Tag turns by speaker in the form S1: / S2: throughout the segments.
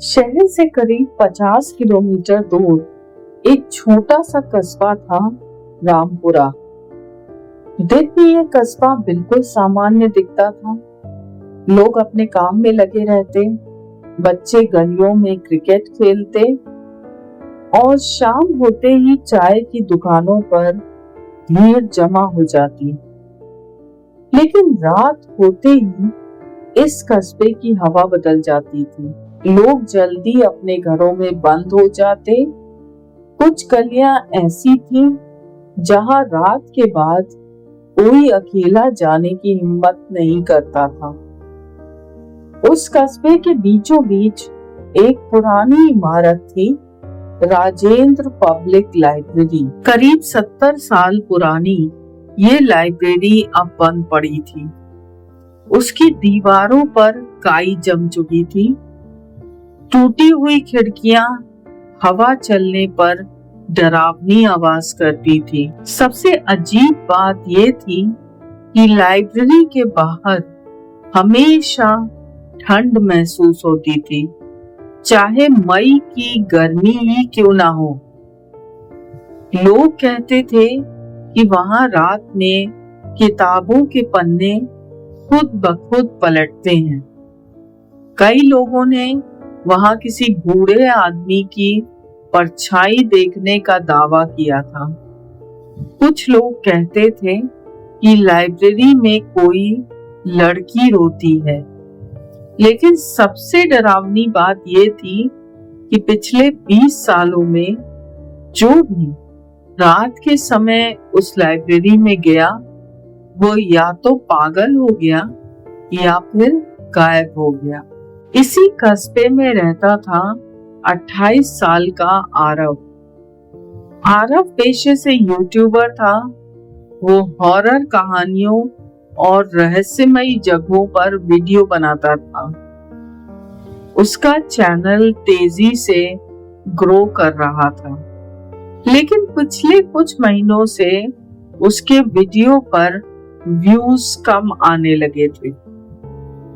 S1: शहर से करीब 50 किलोमीटर दूर एक छोटा सा कस्बा था, रामपुरा। दिन में यह कस्बा बिल्कुल सामान्य दिखता था। लोग अपने काम में लगे रहते, बच्चे गलियों में क्रिकेट खेलते और शाम होते ही चाय की दुकानों पर भीड़ जमा हो जाती। लेकिन रात होते ही इस कस्बे की हवा बदल जाती थी। लोग जल्दी अपने घरों में बंद हो जाते। कुछ गलियां ऐसी थी जहां रात के बाद कोई अकेला जाने की हिम्मत नहीं करता था। उस कस्बे के बीचों बीच एक पुरानी इमारत थी, राजेंद्र पब्लिक लाइब्रेरी। करीब 70 साल पुरानी ये लाइब्रेरी अब बंद पड़ी थी। उसकी दीवारों पर काई जम चुकी थी। टूटी हुई खिड़कियां हवा चलने पर डरावनी आवाज करती थी। सबसे अजीब बात यह थी कि लाइब्रेरी के बाहर हमेशा ठंड महसूस होती थी, चाहे मई की गर्मी ही क्यों ना हो। लोग कहते थे कि वहां रात में किताबों के पन्ने खुद ब खुद पलटते हैं। कई लोगों ने वहां किसी बूढ़े आदमी की परछाई देखने का दावा किया था। कुछ लोग कहते थे कि लाइब्रेरी में कोई लड़की रोती है। लेकिन सबसे डरावनी बात यह थी कि पिछले 20 सालों में जो भी रात के समय उस लाइब्रेरी में गया, वो या तो पागल हो गया या फिर गायब हो गया। इसी कस्बे में रहता था 28 साल का आरव। आरव पेशे से यूट्यूबर था। वो हॉरर कहानियों और रहस्यमयी जगहों पर वीडियो बनाता था। उसका चैनल तेजी से ग्रो कर रहा था, लेकिन पिछले कुछ महीनों से उसके वीडियो पर व्यूज कम आने लगे थे।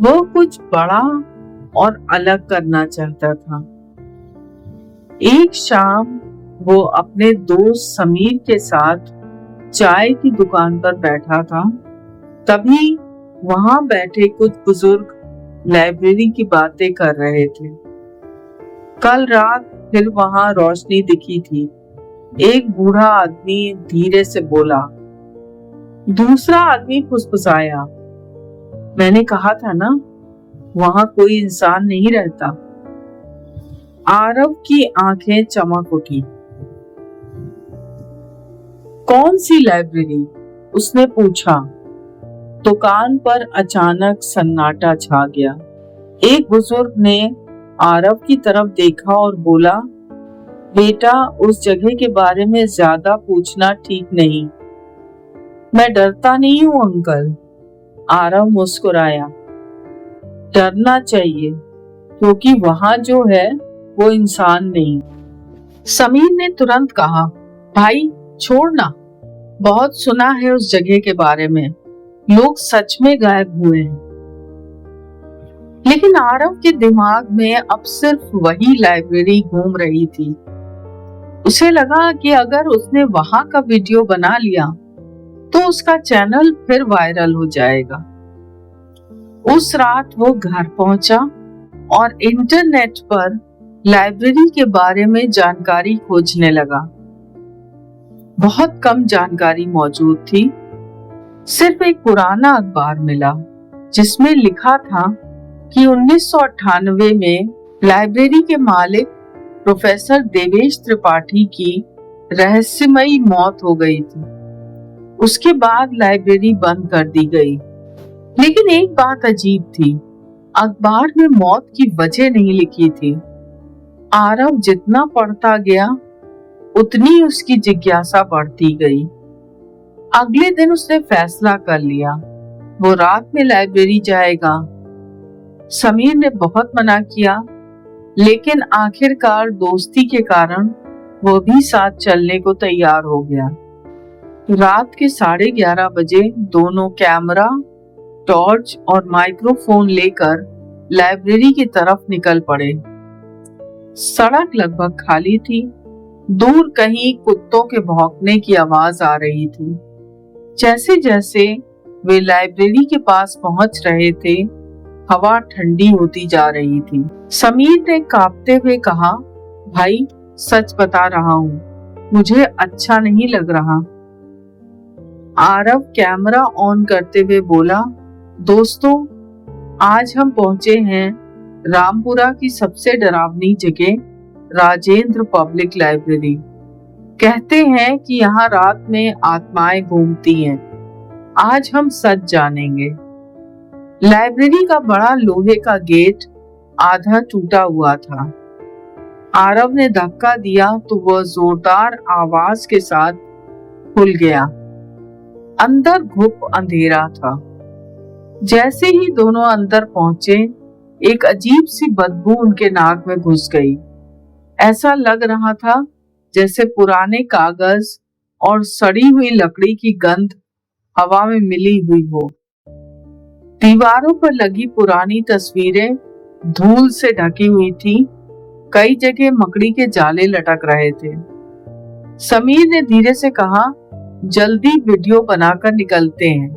S1: वो कुछ बड़ा और अलग करना चाहता था। एक शाम वो अपने दोस्त समीर के साथ चाय की दुकान पर बैठा था। तभी वहां बैठे कुछ बुजुर्ग लाइब्रेरी की बातें कर रहे थे। कल रात फिर वहां रोशनी दिखी थी। एक बूढ़ा आदमी धीरे से बोला। दूसरा आदमी फुसफुसाया, मैंने कहा था ना, वहां कोई इंसान नहीं रहता। आरव की आंखें चमक उठी। कौन सी लाइब्रेरी? उसने पूछा। दुकान पर अचानक सन्नाटा छा गया। एक बुजुर्ग ने आरव की तरफ देखा और बोला, बेटा, उस जगह के बारे में ज्यादा पूछना ठीक नहीं। मैं डरता नहीं हूं अंकल। आरव मुस्कुराया। डरना चाहिए, क्योंकि वहां जो है वो इंसान नहीं। समीर ने तुरंत कहा, भाई छोड़ना, बहुत सुना है उस जगह के बारे में, लोग सच में गायब हुए हैं। लेकिन आरव के दिमाग में अब सिर्फ वही लाइब्रेरी घूम रही थी। उसे लगा कि अगर उसने वहां का वीडियो बना लिया तो उसका चैनल फिर वायरल हो जाएगा। उस रात वो घर पहुंचा और इंटरनेट पर लाइब्रेरी के बारे में जानकारी खोजने लगा। बहुत कम जानकारी मौजूद थी। सिर्फ एक पुराना अखबार मिला जिसमें लिखा था कि 1998 में लाइब्रेरी के मालिक प्रोफेसर देवेश त्रिपाठी की रहस्यमयी मौत हो गई थी। उसके बाद लाइब्रेरी बंद कर दी गई। लेकिन एक बात अजीब थी, अखबार में मौत की वजह नहीं लिखी थी। आरव जितना पढ़ता गया उतनी उसकी जिज्ञासा बढ़ती गई। अगले दिन उसने फैसला कर लिया, वो रात में लाइब्रेरी जाएगा। समीर ने बहुत मना किया, लेकिन आखिरकार दोस्ती के कारण वो भी साथ चलने को तैयार हो गया। रात के 11:30 बजे दोनों कैमरा, टॉर्च और माइक्रोफोन लेकर लाइब्रेरी की तरफ निकल पड़े। सड़क लगभग खाली थी। दूर कहीं कुत्तों के भौंकने की आवाज आ रही थी। जैसे जैसे वे लाइब्रेरी के पास पहुंच रहे थे, हवा ठंडी होती जा रही थी। समीर ने कांपते हुए कहा, भाई सच बता रहा हूँ, मुझे अच्छा नहीं लग रहा। आरव कैमरा ऑन करते हुए बोला, दोस्तों, आज हम पहुंचे हैं रामपुरा की सबसे डरावनी जगह, राजेंद्र पब्लिक लाइब्रेरी। कहते हैं कि यहाँ रात में आत्माएं घूमती हैं। आज हम सच जानेंगे। लाइब्रेरी का बड़ा लोहे का गेट आधा टूटा हुआ था। आरव ने धक्का दिया तो वह जोरदार आवाज के साथ खुल गया। अंदर घुप अंधेरा था। जैसे ही दोनों अंदर पहुंचे, एक अजीब सी बदबू उनके नाक में घुस गई। ऐसा लग रहा था जैसे पुराने कागज और सड़ी हुई लकड़ी की गंध हवा में मिली हुई हो। दीवारों पर लगी पुरानी तस्वीरें धूल से ढकी हुई थी। कई जगह मकड़ी के जाले लटक रहे थे। समीर ने धीरे से कहा, जल्दी वीडियो बनाकर निकलते हैं।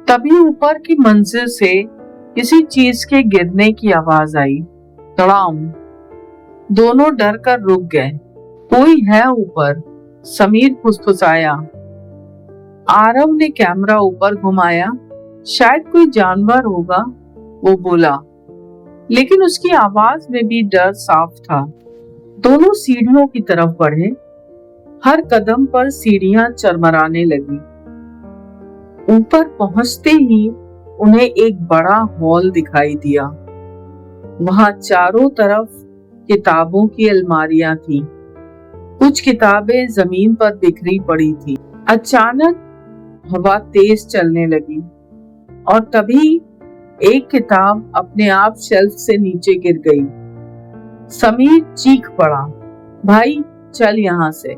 S1: तभी ऊपर की मंजिल से किसी चीज के गिरने की आवाज आई। धड़ाम। दोनों डर कर रुक गए। कोई है ऊपर, समीर फुसफुसाया। आरव ने कैमरा ऊपर घुमाया। शायद कोई जानवर होगा, वो बोला, लेकिन उसकी आवाज में भी डर साफ था। दोनों सीढ़ियों की तरफ बढ़े। हर कदम पर सीढ़ियां चरमराने लगी। ऊपर पहुंचते ही उन्हें एक बड़ा हॉल दिखाई दिया। वहां चारों तरफ किताबों की अलमारियां थी। कुछ किताबें जमीन पर बिखरी पड़ी थी। अचानक हवा तेज चलने लगी और तभी एक किताब अपने आप शेल्फ से नीचे गिर गई। समीर चीख पड़ा, भाई चल यहाँ से।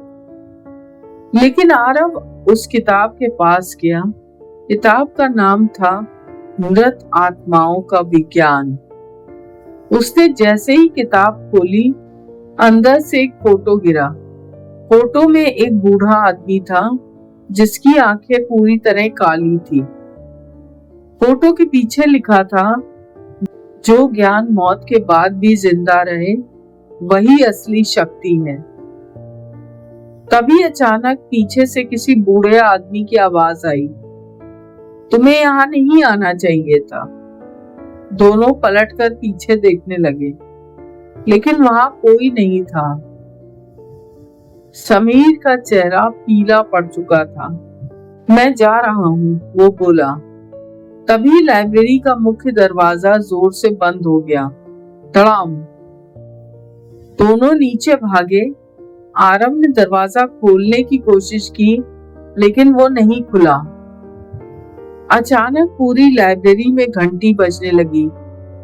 S1: लेकिन आरव उस किताब के पास गया। किताब का नाम था मृत आत्माओं का विज्ञान। उसने जैसे ही किताब खोली, अंदर से एक फोटो गिरा। फोटो में एक बूढ़ा आदमी था जिसकी आंखें पूरी तरह काली थी। फोटो के पीछे लिखा था, जो ज्ञान मौत के बाद भी जिंदा रहे वही असली शक्ति है। तभी अचानक पीछे से किसी बूढ़े आदमी की आवाज आई, तुम्हें यहाँ नहीं आना चाहिए था। दोनों पलटकर पीछे देखने लगे, लेकिन वहां कोई नहीं था। समीर का चेहरा पीला पड़ चुका था। मैं जा रहा हूँ, वो बोला। तभी लाइब्रेरी का मुख्य दरवाजा जोर से बंद हो गया। धड़ाम। दोनों नीचे भागे। आरव ने दरवाजा खोलने की कोशिश की, लेकिन वो नहीं खुला। अचानक पूरी लाइब्रेरी में घंटी बजने लगी।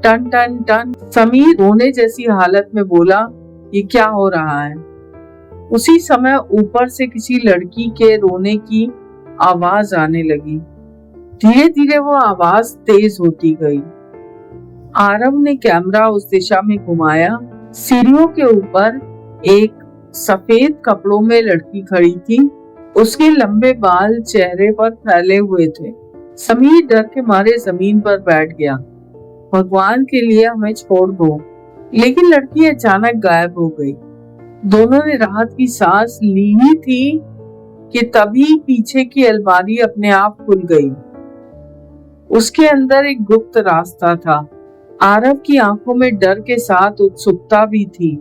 S1: Ton ton ton. समीर रोने जैसी हालत में बोला, ये क्या हो रहा है? उसी समय ऊपर से किसी लड़की के रोने की आवाज आने लगी। धीरे धीरे वो आवाज तेज होती गई। आरव ने कैमरा उस दिशा में घुमाया। सीढ़ियों के ऊपर एक सफेद कपड़ों में लड़की खड़ी थी। उसके लंबे बाल चेहरे पर फैले हुए थे। समीर डर के मारे जमीन पर बैठ गया। भगवान के लिए हमें छोड़ दो। लेकिन लड़की अचानक गायब हो गई। दोनों ने राहत की सांस ली ही थी कि तभी पीछे की अलमारी अपने आप खुल गई। उसके अंदर एक गुप्त रास्ता था। आरव की आंखों में डर के साथ उत्सुकता भी थी।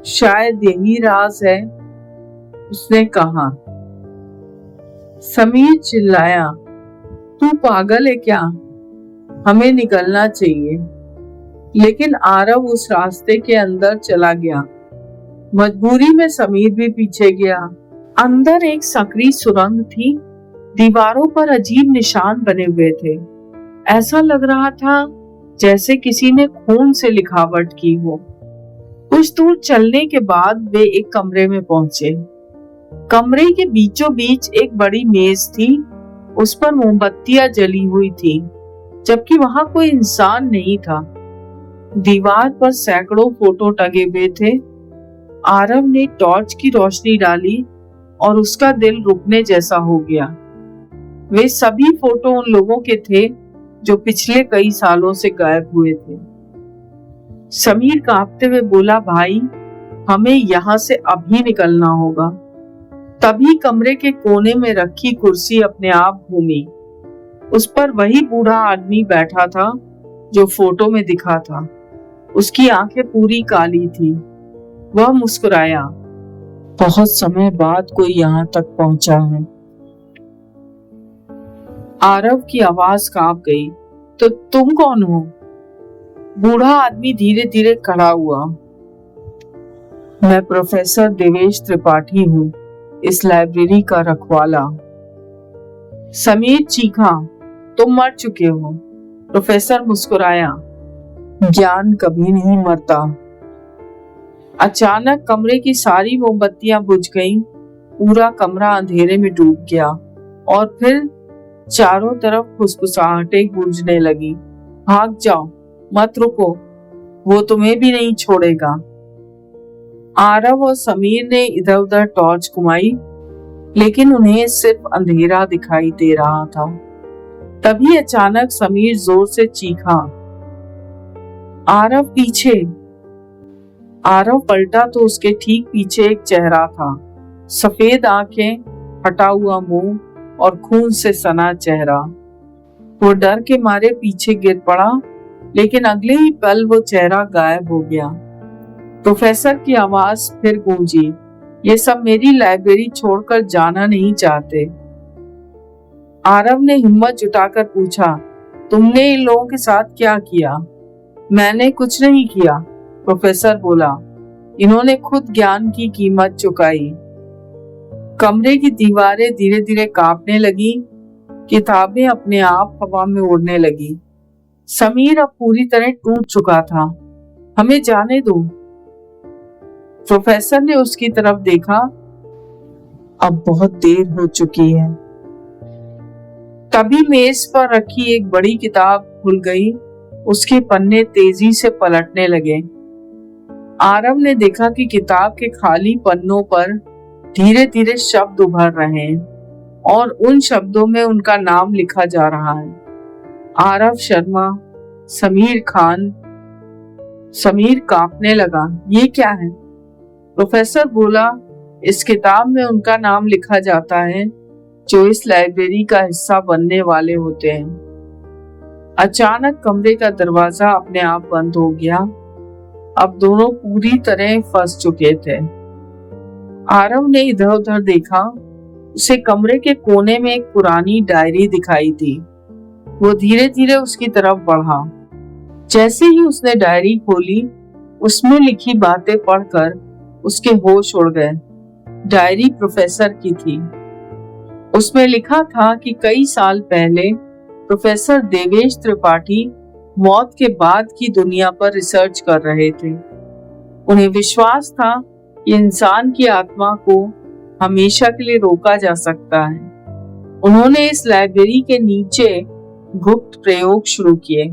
S1: शायद यही राज है, उसने कहा। समीर चिल्लाया, तू पागल है क्या? हमें निकलना चाहिए। लेकिन आरव उस रास्ते के अंदर चला गया। मजबूरी में समीर भी पीछे गया। अंदर एक सकरी सुरंग थी। दीवारों पर अजीब निशान बने हुए थे। ऐसा लग रहा था जैसे किसी ने खून से लिखावट की हो। कुछ दूर चलने के बाद वे एक कमरे में पहुंचे। कमरे के बीचों बीच एक बड़ी मेज थी। उस पर मोमबत्तियां जली हुई थी, जबकि वहां कोई इंसान नहीं था। दीवार पर सैकड़ों फोटो टंगे हुए थे। आरव ने टॉर्च की रोशनी डाली और उसका दिल रुकने जैसा हो गया। वे सभी फोटो उन लोगों के थे जो पिछले कई सालों से गायब हुए थे। समीर कांपते हुए बोला, भाई हमें यहाँ से अभी निकलना होगा। तभी कमरे के कोने में रखी कुर्सी अपने आप घूमी। उस पर वही बूढ़ा आदमी बैठा था जो फोटो में दिखा था। उसकी आंखें पूरी काली थी। वह मुस्कुराया, बहुत समय बाद कोई यहाँ तक पहुंचा है। आरव की आवाज कांप गई, तो तुम कौन हो? बूढ़ा आदमी धीरे धीरे खड़ा हुआ। मैं प्रोफेसर देवेश त्रिपाठी हूँ, इस लाइब्रेरी का रखवाला। समीर चीखा, तुम मर चुके हो। प्रोफेसर मुस्कुराया, ज्ञान कभी नहीं मरता। अचानक कमरे की सारी मोमबत्तियां बुझ गईं, पूरा कमरा अंधेरे में डूब गया और फिर चारों तरफ फुसफुसाहटें गूंजने लगी। भाग जाओ, मत रुको, वो तुम्हें भी नहीं छोड़ेगा। आरव और समीर ने इधर उधर टॉर्च घुमाई, लेकिन उन्हें सिर्फ अंधेरा दिखाई दे रहा था। तभी अचानक समीर जोर से चीखा, आरव पीछे। आरव पलटा तो उसके ठीक पीछे एक चेहरा था, सफेद आंखें, फटा हुआ मुंह और खून से सना चेहरा। वो डर के मारे पीछे गिर पड़ा, लेकिन अगले ही पल वो चेहरा गायब हो गया। प्रोफेसर की आवाज फिर गूंजी, ये सब मेरी लाइब्रेरी छोड़कर जाना नहीं चाहते। आरव ने हिम्मत जुटाकर पूछा, तुमने इन लोगों के साथ क्या किया? मैंने कुछ नहीं किया, प्रोफेसर बोला। इन्होंने खुद ज्ञान की कीमत चुकाई। कमरे की दीवारें धीरे धीरे कांपने लगी, किताबें अपने आप हवा में उड़ने लगी। समीर अब पूरी तरह टूट चुका था। हमें जाने दो। प्रोफेसर ने उसकी तरफ देखा, अब बहुत देर हो चुकी है। तभी मेज पर रखी एक बड़ी किताब खुल गई। उसके पन्ने तेजी से पलटने लगे। आरव ने देखा कि किताब के खाली पन्नों पर धीरे धीरे शब्द उभर रहे हैं और उन शब्दों में उनका नाम लिखा जा रहा है। आरव शर्मा, समीर खान। समीर कांपने लगा, ये क्या है? प्रोफेसर बोला, इस किताब में उनका नाम लिखा जाता है जो इस लाइब्रेरी का हिस्सा बनने वाले होते हैं। अचानक कमरे का दरवाजा अपने आप बंद हो गया। अब दोनों पूरी तरह फंस चुके थे। आरव ने इधर उधर देखा। उसे कमरे के कोने में एक पुरानी डायरी दिखाई दी। वो धीरे धीरे उसकी तरफ बढ़ा। जैसे ही उसने डायरी खोली, उसमें लिखी बातें पढ़कर उसके होश उड़ गए। डायरी प्रोफेसर की थी। उसमें लिखा था कि कई साल पहले प्रोफेसर देवेश त्रिपाठी मौत के बाद की दुनिया पर रिसर्च कर रहे थे। उन्हें विश्वास था कि इंसान की आत्मा को हमेशा के लिए रोका जा सकता है। उन्होंने इस लाइब्रेरी के नीचे गुप्त प्रयोग शुरू किए,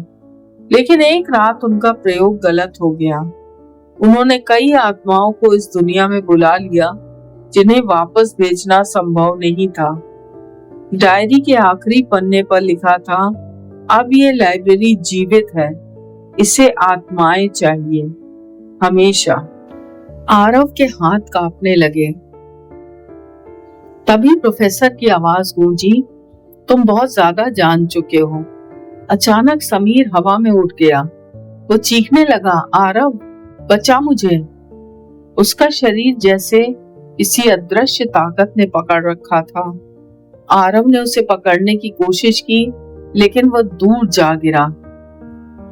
S1: लेकिन एक रात उनका प्रयोग गलत हो गया। उन्होंने कई आत्माओं को इस दुनिया में बुला लिया जिन्हें वापस भेजना संभव नहीं था। डायरी के आखिरी पन्ने पर लिखा था, अब ये लाइब्रेरी जीवित है, इसे आत्माएं चाहिए, हमेशा। आरव के हाथ कांपने लगे। तभी प्रोफेसर की आवाज गूंजी, तुम बहुत ज्यादा जान चुके हो। अचानक समीर हवा में उठ गया। वो चीखने लगा, आरव बचा मुझे। उसका शरीर जैसे किसी अदृश्य ताकत ने पकड़ रखा था। आरव ने उसे पकड़ने की कोशिश की, लेकिन वह दूर जा गिरा।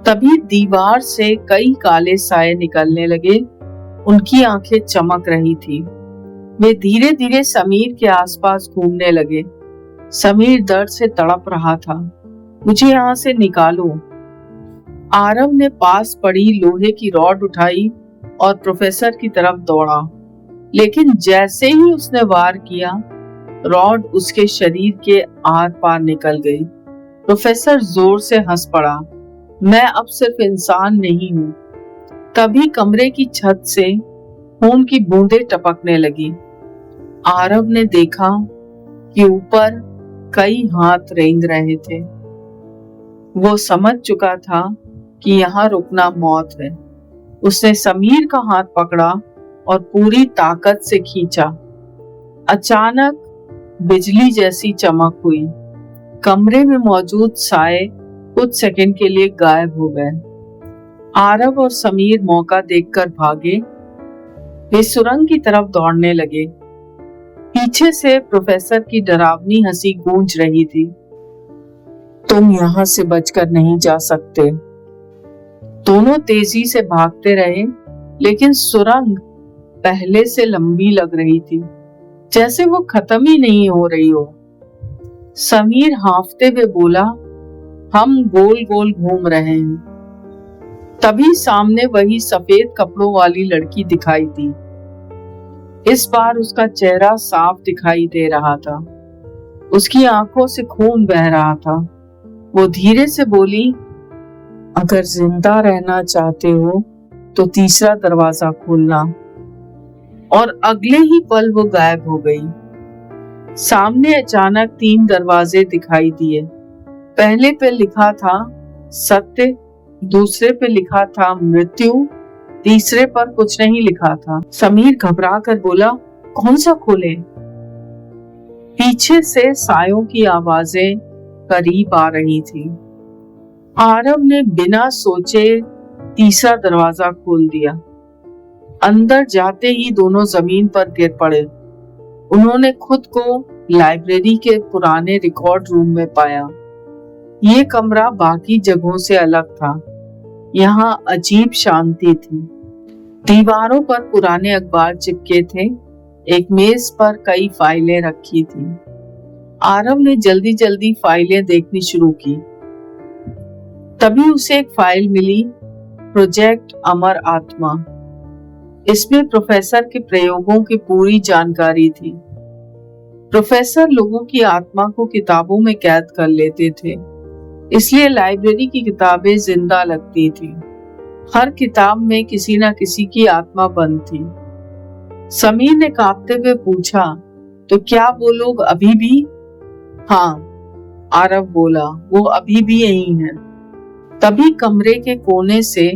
S1: तभी दीवार से कई काले साए निकलने लगे। उनकी आंखें चमक रही थी। वे धीरे धीरे समीर के आसपास घूमने लगे। समीर दर्द से तड़प रहा था। मुझे यहाँ से निकालो। आरव ने पास पड़ी लोहे की रॉड उठाई और प्रोफेसर की तरफ दौड़ा, लेकिन जैसे ही उसने वार किया, रॉड उसके शरीर के आर पार निकल गई। प्रोफेसर जोर से हंस पड़ा। मैं अब सिर्फ इंसान नहीं हूँ, तभी कमरे की छत से खून की बूंदें टपकने लगी। आरव ने देखा कि ऊपर कई हाथ रेंग रहे थे। वो समझ चुका था कि यहाँ रुकना मौत है। उसने समीर का हाथ पकड़ा और पूरी ताकत से खींचा। अचानक बिजली जैसी चमक हुई। कमरे में मौजूद साए कुछ सेकंड के लिए गायब हो गए। आरव और समीर मौका देखकर भागे। वे सुरंग की तरफ दौड़ने लगे। पीछे से प्रोफेसर की डरावनी हंसी गूंज रही थी। तुम यहाँ से बचकर नहीं जा सकते। दोनों तेजी से भागते रहे, लेकिन सुरंग पहले से लंबी लग रही थी, जैसे वो खत्म ही नहीं हो रही हो। समीर हांफते हुए बोला, हम गोल गोल घूम रहे हैं। तभी सामने वही सफेद कपड़ों वाली लड़की दिखाई दी। इस बार उसका चेहरा साफ दिखाई दे रहा था। उसकी आंखों से खून बह रहा था। वो धीरे से बोली, अगर जिंदा रहना चाहते हो तो तीसरा दरवाजा खोलना। और अगले ही पल वो गायब हो गई। सामने अचानक 3 दरवाजे दिखाई दिए। पहले पे लिखा था सत्य, दूसरे पे लिखा था मृत्यु, तीसरे पर कुछ नहीं लिखा था। समीर घबरा कर बोला, कौन सा खोले? पीछे से सायों की आवाजें करीब आ रही थी। आरव ने बिना सोचे तीसरा दरवाजा खोल दिया। अंदर जाते ही दोनों जमीन पर गिर पड़े। उन्होंने खुद को लाइब्रेरी के पुराने रिकॉर्ड रूम में पाया। ये कमरा बाकी जगहों से अलग था। यहाँ अजीब शांति थी। दीवारों पर पुराने अखबार चिपके थे। एक मेज पर कई फाइलें रखी थी। आरव ने जल्दी जल्दी फाइलें देखनी शुरू की। तभी उसे एक फाइल मिली, प्रोजेक्ट अमर आत्मा। इसमें प्रोफेसर के प्रयोगों की पूरी जानकारी थी। प्रोफेसर लोगों की आत्मा को किताबों में कैद कर लेते थे, इसलिए लाइब्रेरी की किताबें जिंदा लगती थी। हर किताब में किसी न किसी की आत्मा बंद थी। समीर ने कांपते हुए पूछा, तो क्या वो लोग अभी भी? हाँ, आरव बोला, वो अभी भी यहीं हैं। तभी कमरे के कोने से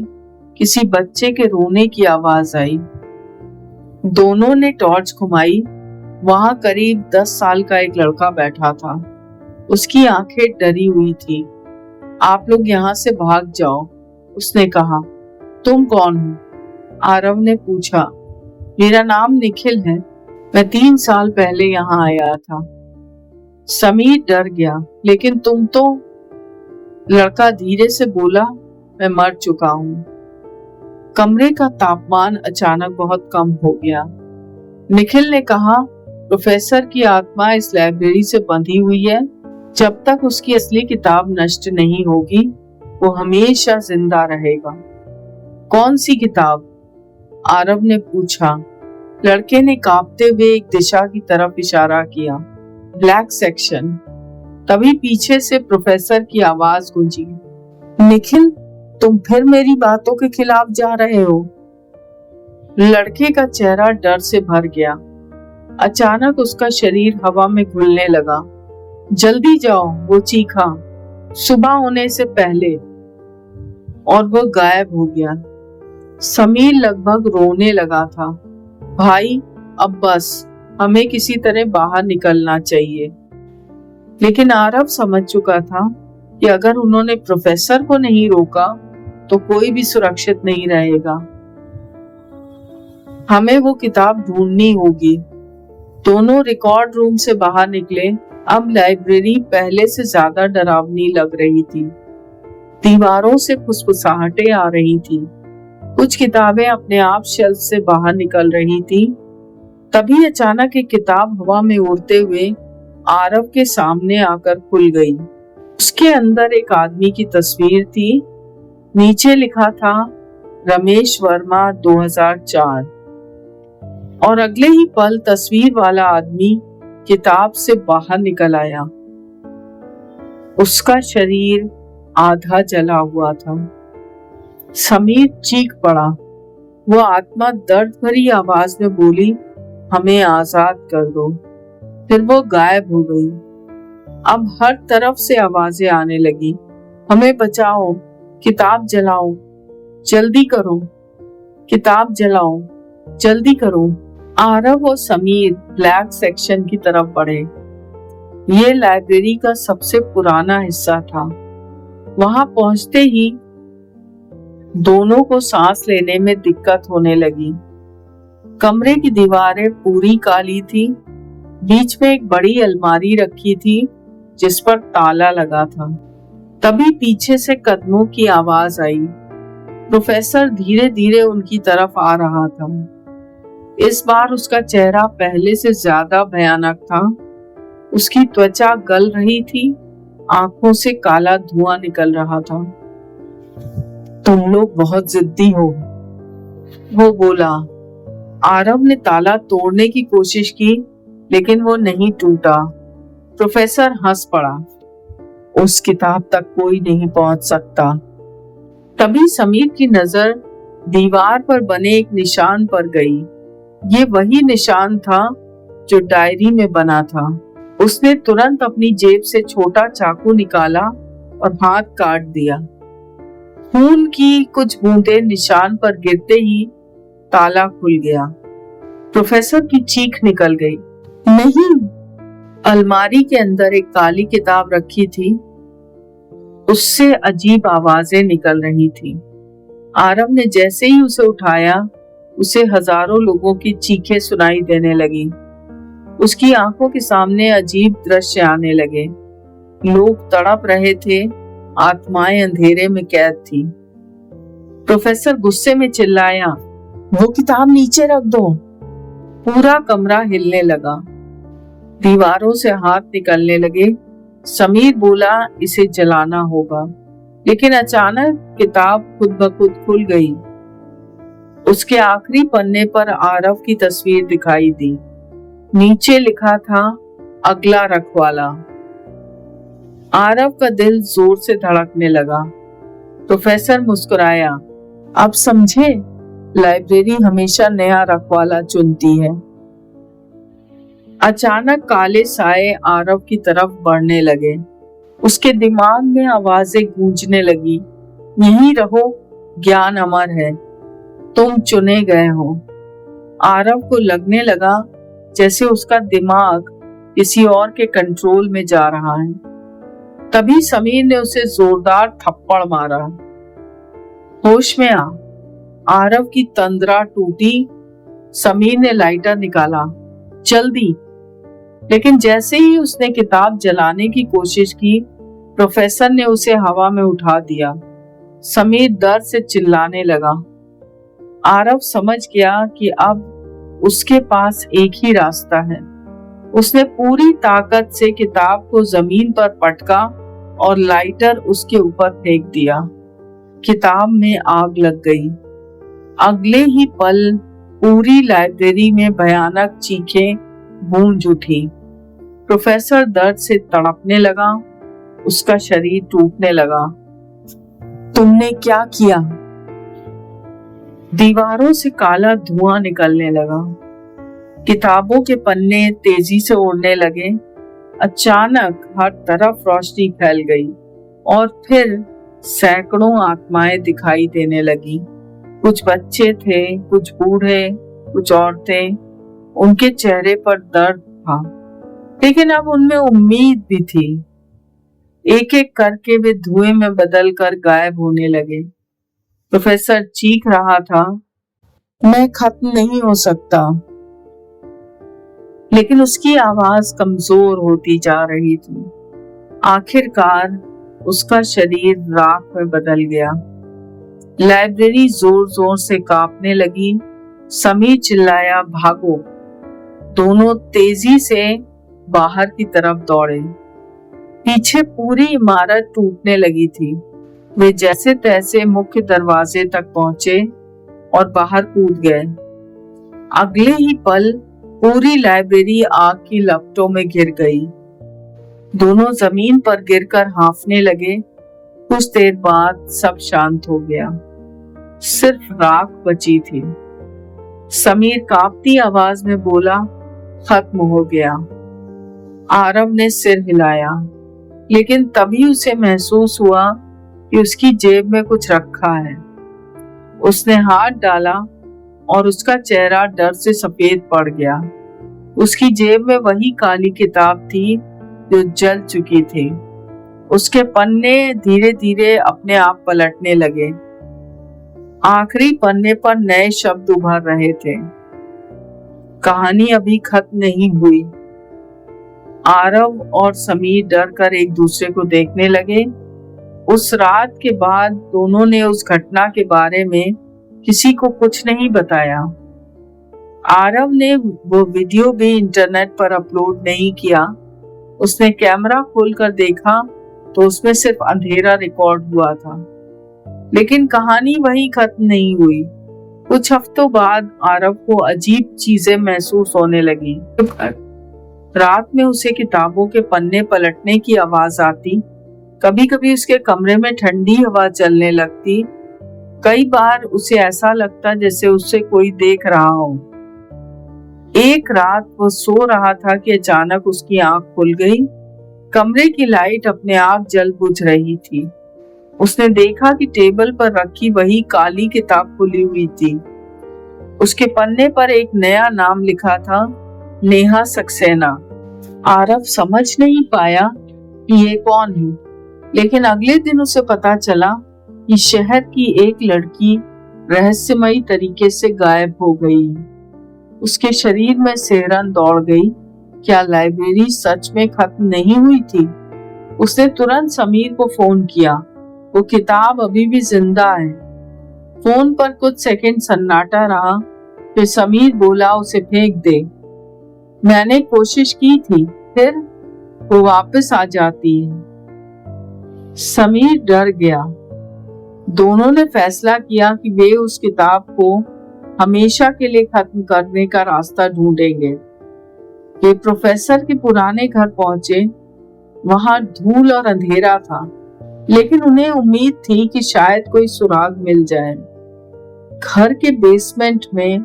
S1: किसी बच्चे के रोने की आवाज आई। दोनों ने टॉर्च घुमाई। वहां करीब 10 साल का एक लड़का बैठा था। उसकी आंखें डरी हुई थी। आप लोग यहाँ से भाग जाओ, उसने कहा। तुम कौन हो? आरव ने पूछा। मेरा नाम निखिल है। मैं 3 साल पहले यहाँ आया था। समीर डर गया। लेकिन तुम तो? लड़का धीरे से बोला, मैं मर चुका हूँ। कमरे का तापमान अचानक बहुत कम हो गया। निखिल ने कहा, प्रोफेसर की आत्मा इस लाइब्रेरी से बंधी हुई है। जब तक उसकी असली किताब नष्ट नहीं होगी, वो हमेशा जिंदा रहेगा। कौन सी किताब? आरव ने पूछा। लड़के ने कांपते हुए एक दिशा की तरफ इशारा किया, ब्लैक सेक्शन। तभी पीछे से प्रोफेसर की आवाज गूंजी, निखिल, तुम फिर मेरी बातों के खिलाफ जा रहे हो। लड़के का चेहरा डर से भर गया। अचानक उसका शरीर हवा में घुलने लगा। जल्दी जाओ, वो चीखा, सुबह होने से पहले। और वो गायब हो गया। समीर लगभग रोने लगा था। भाई, अब बस, हमें किसी तरह बाहर निकलना चाहिए। लेकिन आरव समझ चुका था कि अगर उन्होंने प्रोफेसर को नहीं रोका तो कोई भी सुरक्षित नहीं रहेगा। हमें वो किताब ढूंढनी होगी। दोनों रिकॉर्ड रूम से बाहर निकले। अब लाइब्रेरी पहले से ज्यादा डरावनी लग रही थी। दीवारों से फुसफुसाहटें आ रही थी। कुछ किताबें अपने आप शेल्फ से बाहर निकल रही थी। तभी अचानक एक किताब हवा में उड़ते हुए आरव के सामने आकर खुल गई। उसके अंदर एक आदमी की तस्वीर थी। नीचे लिखा था रमेश वर्मा 2004। और अगले ही पल तस्वीर वाला आदमी किताब से बाहर निकल आया। उसका शरीर आधा जला हुआ था। समीर चीख पड़ा, वो आत्मा दर्द भरी आवाज में बोली, हमें आजाद कर दो। फिर वो गायब हो गई। अब हर तरफ से आवाजें आने लगी, हमें बचाओ, किताब जलाओ, जल्दी करो, किताब जलाओ, जल्दी करो। आरव और समीर ब्लैक सेक्शन की तरफ बढ़े। ये लाइब्रेरी का सबसे पुराना हिस्सा था। वहां पहुंचते ही दोनों को सांस लेने में दिक्कत होने लगी। कमरे की दीवारें पूरी काली थी। बीच में एक बड़ी अलमारी रखी थी जिस पर ताला लगा था। तभी पीछे से कदमों की आवाज आई। प्रोफेसर धीरे धीरे उनकी तरफ आ रहा था। इस बार उसका चेहरा पहले से ज्यादा भयानक था। उसकी त्वचा गल रही थी, आंखों से काला धुआं निकल रहा था। तुम लोग बहुत जिद्दी हो, वो बोला। आरव ने ताला तोड़ने की कोशिश की, लेकिन वो नहीं टूटा। प्रोफेसर हंस पड़ा। उस किताब तक कोई नहीं पहुंच सकता। तभी समीर की नजर दीवार पर बने एक निशान पर गई। ये वही निशान था जो डायरी में बना था। उसने तुरंत अपनी जेब से छोटा चाकू निकाला और हाथ काट दिया। खून की कुछ बूंदें निशान पर गिरते ही ताला खुल गया। प्रोफेसर की चीख निकल गई। नहीं! अलमारी के अंदर एक काली किताब रखी थी। उससे अजीब आवाजें निकल रही थी। आरव ने जैसे ही उसे उठाया, उसे हजारों लोगों की चीखें सुनाई देने लगी। उसकी आंखों के सामने अजीब दृश्य आने लगे। लोग तड़प रहे थे, आत्माएं अंधेरे में कैद थी। प्रोफेसर गुस्से में चिल्लाया, वो किताब नीचे रख दो। पूरा कमरा हिलने लगा। दीवारों से हाथ निकलने लगे। समीर बोला, इसे जलाना होगा, लेकिन अचानक किताब खुद ब खुद खुल गई। उसके आखिरी पन्ने पर आरव की तस्वीर दिखाई दी। नीचे लिखा था, अगला रखवाला। आरव का दिल जोर से धड़कने लगा। प्रोफेसर मुस्कुराया, अब समझे, लाइब्रेरी हमेशा नया रखवाला चुनती है। अचानक काले साए आरव की तरफ बढ़ने लगे। उसके दिमाग में आवाजें गूंजने लगी, यहीं रहो, ज्ञान अमर है, तुम चुने गए हो। आरव को लगने लगा जैसे उसका दिमाग किसी और के कंट्रोल में जा रहा है। तभी समीर ने उसे जोरदार थप्पड़ मारा। होश में आ। आरव की तंद्रा टूटी। समीर ने लाइटर निकाला, जल्दी। लेकिन जैसे ही उसने किताब जलाने की कोशिश की, प्रोफेसर ने उसे हवा में उठा दिया। समीर दर्द से चिल्लाने लगा। आरव समझ गया कि अब उसके पास एक ही रास्ता है। उसने पूरी ताकत से किताब को जमीन पर पटका और लाइटर उसके ऊपर फेंक दिया। किताब में आग लग गई। अगले ही पल पूरी लाइब्रेरी में भयानक चीखें गूंज उठी। प्रोफेसर दर्द से तड़पने लगा। उसका शरीर टूटने लगा। तुमने क्या किया? दीवारों से काला धुआं निकलने लगा। किताबों के पन्ने तेजी से उड़ने लगे। अचानक हर तरफ रोशनी फैल गई और फिर सैकड़ों आत्माएं दिखाई देने लगी। कुछ बच्चे थे, कुछ बूढ़े, कुछ औरतें। उनके चेहरे पर दर्द था, लेकिन अब उनमें उम्मीद भी थी। एक एक करके वे धुएं में बदलकर गायब होने लगे। प्रोफेसर चीख रहा था, मैं खत्म नहीं हो सकता। लेकिन उसकी आवाज कमजोर होती जा रही थी। आखिरकार उसका शरीर राख में बदल गया। लाइब्रेरी जोर जोर से कांपने लगी। समीर चिल्लाया, भागो। दोनों तेजी से बाहर की तरफ दौड़े। पीछे पूरी इमारत टूटने लगी थी। वे जैसे तैसे मुख्य दरवाजे तक पहुंचे और बाहर कूद गए। अगले ही पल पूरी लाइब्रेरी आग की लपटों में घिर गई। दोनों जमीन पर गिरकर हांफने लगे। कुछ देर बाद सब शांत हो गया। सिर्फ राख बची थी। समीर कांपती आवाज में बोला, खत्म हो गया। आरव ने सिर हिलाया, लेकिन तभी उसे महसूस हुआ कि उसकी जेब में कुछ रखा है। उसने हाथ डाला और उसका चेहरा डर से सफेद पड़ गया। उसकी जेब में वही काली किताब थी जो जल चुकी थी। उसके पन्ने धीरे धीरे अपने आप पलटने लगे। आखिरी पन्ने पर नए शब्द उभर रहे थे। कहानी अभी खत्म नहीं हुई। आरव और समीर डर कर एक दूसरे को देखने लगे। उस रात के बाद दोनों ने उस घटना के बारे में किसी को कुछ नहीं बताया। आरव ने वो वीडियो भी इंटरनेट पर अपलोड नहीं किया। उसने कैमरा खोलकर देखा तो उसमें सिर्फ अंधेरा रिकॉर्ड हुआ था। लेकिन कहानी वहीं खत्म नहीं हुई। कुछ हफ्तों बाद आरव को अजीब चीजें महसूस होने लगी। रात में उसे किताबों के पन्ने पलटने की आवाज आती। कभी कभी उसके कमरे में ठंडी हवा चलने लगती। कई बार उसे ऐसा लगता जैसे उससे कोई देख रहा हो। एक रात वो सो रहा था कि अचानक उसकी आंख खुल गई। कमरे की लाइट अपने आप जल बुझ रही थी। उसने देखा कि टेबल पर रखी वही काली किताब खुली हुई थी। उसके पन्ने पर एक नया नाम लिखा था, नेहा सक्सेना। आरव समझ नहीं पाया कि ये कौन है, लेकिन अगले दिन उसे पता चला कि शहर की एक लड़की रहस्यमयी तरीके से गायब हो गई है। उसके शरीर में सिहरन दौड़ गई। क्या लाइब्रेरी सच में खत्म नहीं हुई थी? उसने तुरंत समीर को फोन किया। वो किताब अभी भी जिंदा है। फोन पर कुछ सेकंड सन्नाटा रहा, फिर समीर बोला, उसे फेंक दे। मैंने कोशिश की थी, फिर वो वापस आ जाती है। समीर डर गया। दोनों ने फैसला किया कि वे उस किताब को हमेशा के लिए खत्म करने का रास्ता ढूंढेंगे। वे प्रोफेसर के पुराने घर पहुंचे। वहां धूल और अंधेरा था, लेकिन उन्हें उम्मीद थी कि शायद कोई सुराग मिल जाए। घर के बेसमेंट में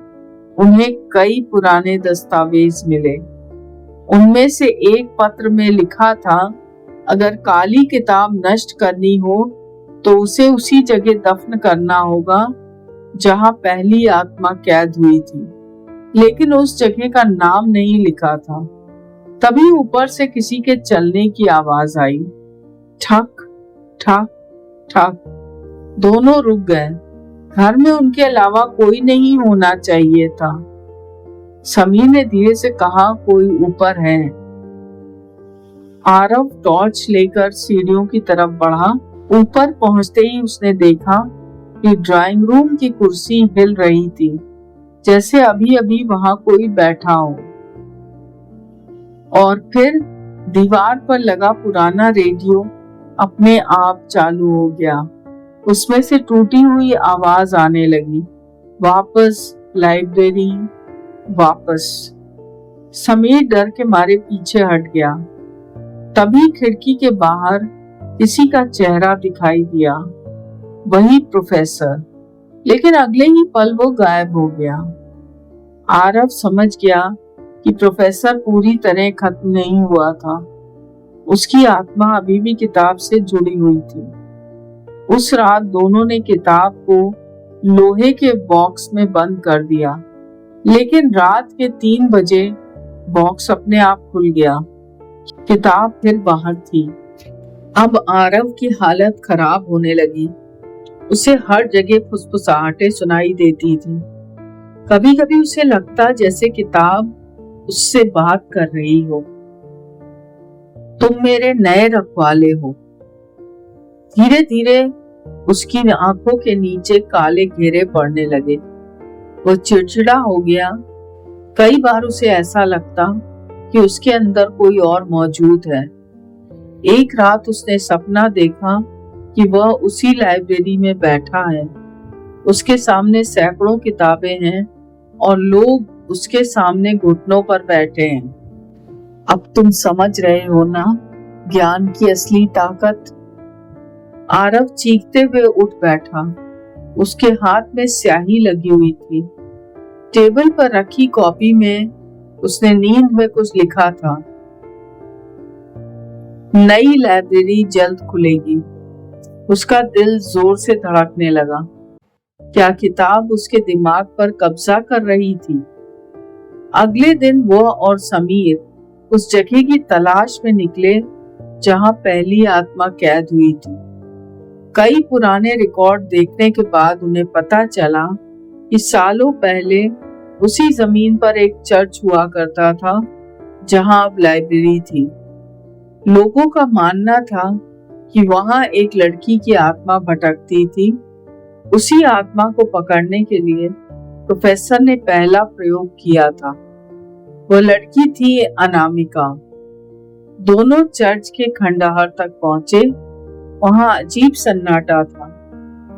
S1: उन्हें कई पुराने दस्तावेज मिले। उनमें से एक पत्र में लिखा था, अगर काली किताब नष्ट करनी हो तो उसे उसी जगह दफन करना होगा जहां पहली आत्मा कैद हुई थी। लेकिन उस जगह का नाम नहीं लिखा था। तभी ऊपर से किसी के चलने की आवाज आई। ठक ठक ठक। दोनों रुक गए। घर में उनके अलावा कोई नहीं होना चाहिए था। समीर ने धीरे से कहा, कोई ऊपर है। आरव टॉर्च लेकर सीढ़ियों की तरफ बढ़ा। ऊपर पहुंचते ही उसने देखा कि ड्राइंग रूम की कुर्सी हिल रही थी, जैसे अभी अभी वहां कोई बैठा हो। और फिर दीवार पर लगा पुराना रेडियो अपने आप चालू हो गया। उसमें से टूटी हुई आवाज आने लगी, वापस लाइब्रेरी, वापस। समीर डर के मारे पीछे हट गया। तभी खिड़की के बाहर किसी का चेहरा दिखाई दिया, वही प्रोफेसर। लेकिन अगले ही पल वो गायब हो गया। आरव समझ गया कि प्रोफेसर पूरी तरह खत्म नहीं हुआ था। उसकी आत्मा अभी भी किताब से जुड़ी हुई थी। उस रात दोनों ने किताब को लोहे के बॉक्स में बंद कर दिया, लेकिन रात के 3 बजे बॉक्स अपने आप खुल गया। किताब फिर बाहर थी। अब आरव की हालत खराब होने लगी। उसे हर जगह फुसफुसाहटें सुनाई देती थी। कभी कभी उसे लगता जैसे किताब उससे बात कर रही हो, तुम मेरे नए रखवाले हो। धीरे धीरे उसकी आंखों के नीचे काले घेरे पड़ने लगे। वो चिड़चिड़ा हो गया। कई बार उसे ऐसा लगता कि उसके अंदर कोई और मौजूद है। एक रात उसने सपना देखा कि वह उसी लाइब्रेरी में बैठा है। उसके सामने सैकड़ों किताबें हैं और लोग उसके सामने घुटनों पर बैठे हैं। अब तुम समझ रहे हो ना ज्ञान की असली ताकत? आरव चीखते हुए उठ बैठा। उसके हाथ में स्याही लगी हुई थी। टेबल पर रखी कॉपी में उसने नींद में कुछ लिखा था। नई लाइब्रेरी जल्द खुलेगी। उसका दिल जोर से धड़कने लगा। क्या किताब उसके दिमाग पर कब्जा कर रही थी? अगले दिन वो और समीर उस जगह की तलाश में निकले जहां पहली आत्मा कैद हुई थी। कई पुराने रिकॉर्ड देखने के बाद उन्हें पता चला कि सालों पहले उसी जमीन पर एक चर्च हुआ करता था जहां अब लाइब्रेरी थी। लोगों का मानना था कि वहां एक लड़की की आत्मा भटकती थी। उसी आत्मा को पकड़ने के लिए प्रोफेसर ने पहला प्रयोग किया था। वो लड़की थी अनामिका। दोनों चर्च के खंडहर तक पहुंचे। वहां अजीब सन्नाटा था।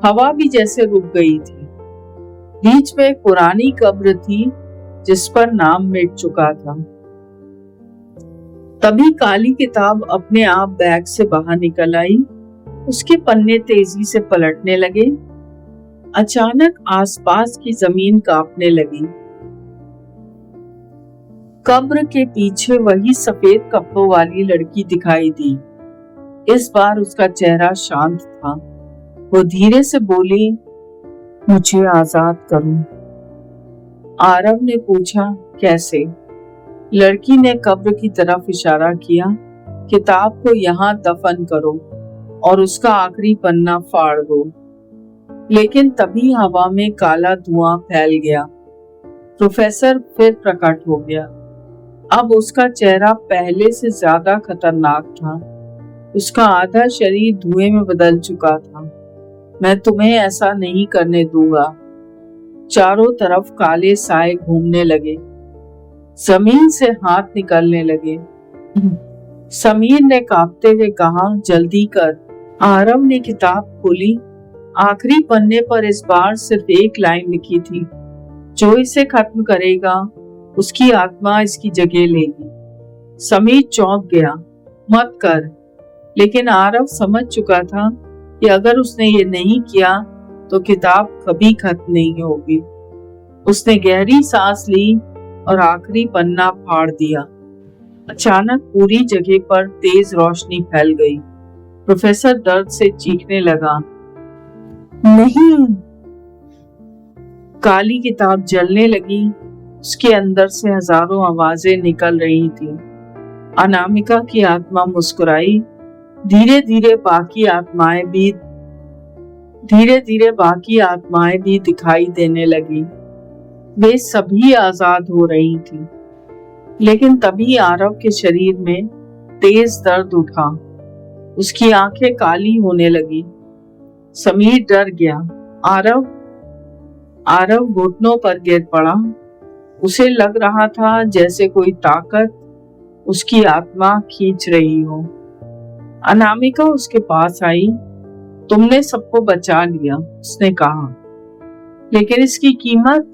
S1: हवा भी जैसे रुक गई थी। बीच में एक पुरानी कब्र थी जिस पर नाम मिट चुका था। तभी काली किताब अपने आप बैग से बाहर निकल आई। उसके पन्ने तेजी से पलटने लगे। अचानक आसपास की जमीन कांपने लगी। कब्र के पीछे वही सफेद कपड़ों वाली लड़की दिखाई दी। इस बार उसका चेहरा शांत था। वो धीरे से बोली, मुझे आजाद करो। आरव ने पूछा, कैसे? लड़की ने कब्र की तरफ इशारा किया। किताब को यहाँ दफन करो और उसका आखिरी पन्ना फाड़ दो। लेकिन तभी हवा में काला धुआं फैल गया। प्रोफेसर फिर प्रकट हो गया। अब उसका चेहरा पहले से ज्यादा खतरनाक था। उसका आधा शरीर धुएं में बदल चुका था। मैं तुम्हें ऐसा नहीं करने दूंगा। चारों तरफ काले साए घूमने लगे। जमीन से हाथ निकलने लगे। समीर ने कांपते हुए कहा, जल्दी कर। आरव ने किताब खोली। आखिरी पन्ने पर इस बार सिर्फ एक लाइन लिखी थी, जो इसे खत्म करेगा उसकी आत्मा इसकी जगह लेगी। समीर चौंक गया। मत कर। लेकिन आरव समझ चुका था कि अगर उसने ये नहीं किया तो किताब कभी खत्म नहीं होगी। उसने गहरी सांस ली और आखिरी पन्ना फाड़ दिया। अचानक पूरी जगह पर तेज रोशनी फैल गई। प्रोफेसर दर्द से चीखने लगा, नहीं। काली किताब जलने लगी। उसके अंदर से हजारों आवाजें निकल रही थी। अनामिका की आत्मा मुस्कुराई। धीरे धीरे बाकी आत्माएं भी दिखाई देने लगी। वे सभी आजाद हो रही थी। लेकिन तभी आरव के शरीर में तेज दर्द उठा। उसकी आंखें काली होने लगी। समीर डर गया। आरव घुटनों पर गिर पड़ा। उसे लग रहा था जैसे कोई ताकत उसकी आत्मा खींच रही हो। अनामिका उसके पास आई। तुमने सबको बचा लिया, उसने कहा, लेकिन इसकी कीमत?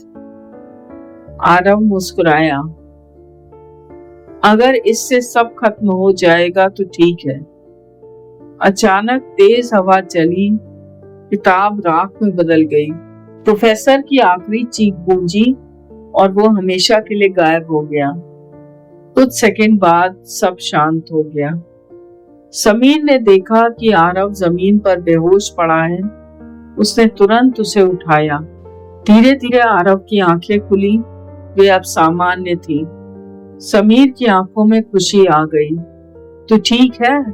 S1: आरव मुस्कुराया। अगर इससे सब खत्म हो जाएगा तो ठीक है। अचानक तेज हवा चली। किताब राख में बदल गई। प्रोफेसर की आखिरी चीख गूंजी और वो हमेशा के लिए गायब हो गया। कुछ सेकंड बाद सब शांत हो गया। समीर ने देखा कि आरव जमीन पर बेहोश पड़ा है। उसने तुरंत उसे उठाया। धीरे धीरे आरव की आंखें खुली। वे अब सामान्य थी। समीर की आंखों में खुशी आ गई। तो ठीक है?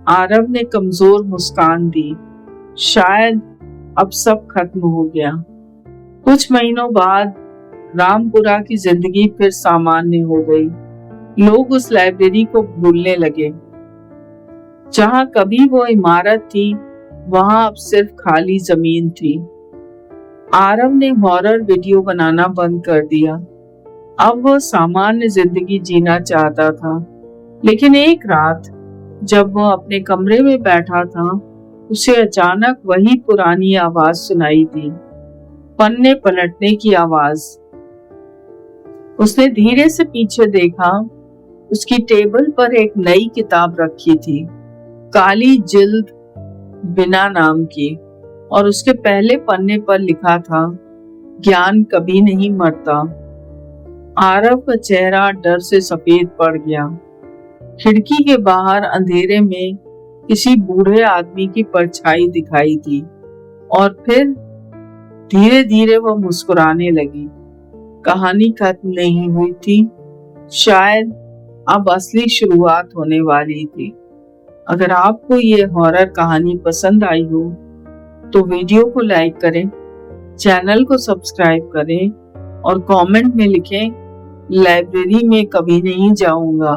S1: आरव ने कमजोर मुस्कान दी। शायद अब सब खत्म हो गया। कुछ महीनों बाद रामपुरा की जिंदगी फिर सामान्य हो गई। लोग उस लाइब्रेरी को भूलने लगे। जहां कभी वो इमारत थी, वहां अब सिर्फ खाली जमीन थी। आरव ने हॉरर वीडियो बनाना बंद कर दिया। अब वो सामान्य जिंदगी जीना चाहता था। लेकिन एक रात जब वो अपने कमरे में बैठा था, उसे अचानक वही पुरानी आवाज सुनाई दी, पन्ने पलटने की आवाज। उसने धीरे से पीछे देखा। उसकी टेबल पर एक नई किताब रखी थी, काली जिल्द, बिना नाम की, और उसके पहले पन्ने पर लिखा था, ज्ञान कभी नहीं मरता। आरव का चेहरा डर से सफेद पड़ गया। खिड़की के बाहर अंधेरे में किसी बूढ़े आदमी की परछाई दिखाई दी और फिर धीरे धीरे वह मुस्कुराने लगी। कहानी खत्म नहीं हुई थी, शायद अब असली शुरुआत होने वाली थी। अगर आपको ये हॉरर कहानी पसंद आई हो तो वीडियो को लाइक करें, चैनल को सब्सक्राइब करें और कमेंट में लिखें, लाइब्रेरी में कभी नहीं जाऊंगा।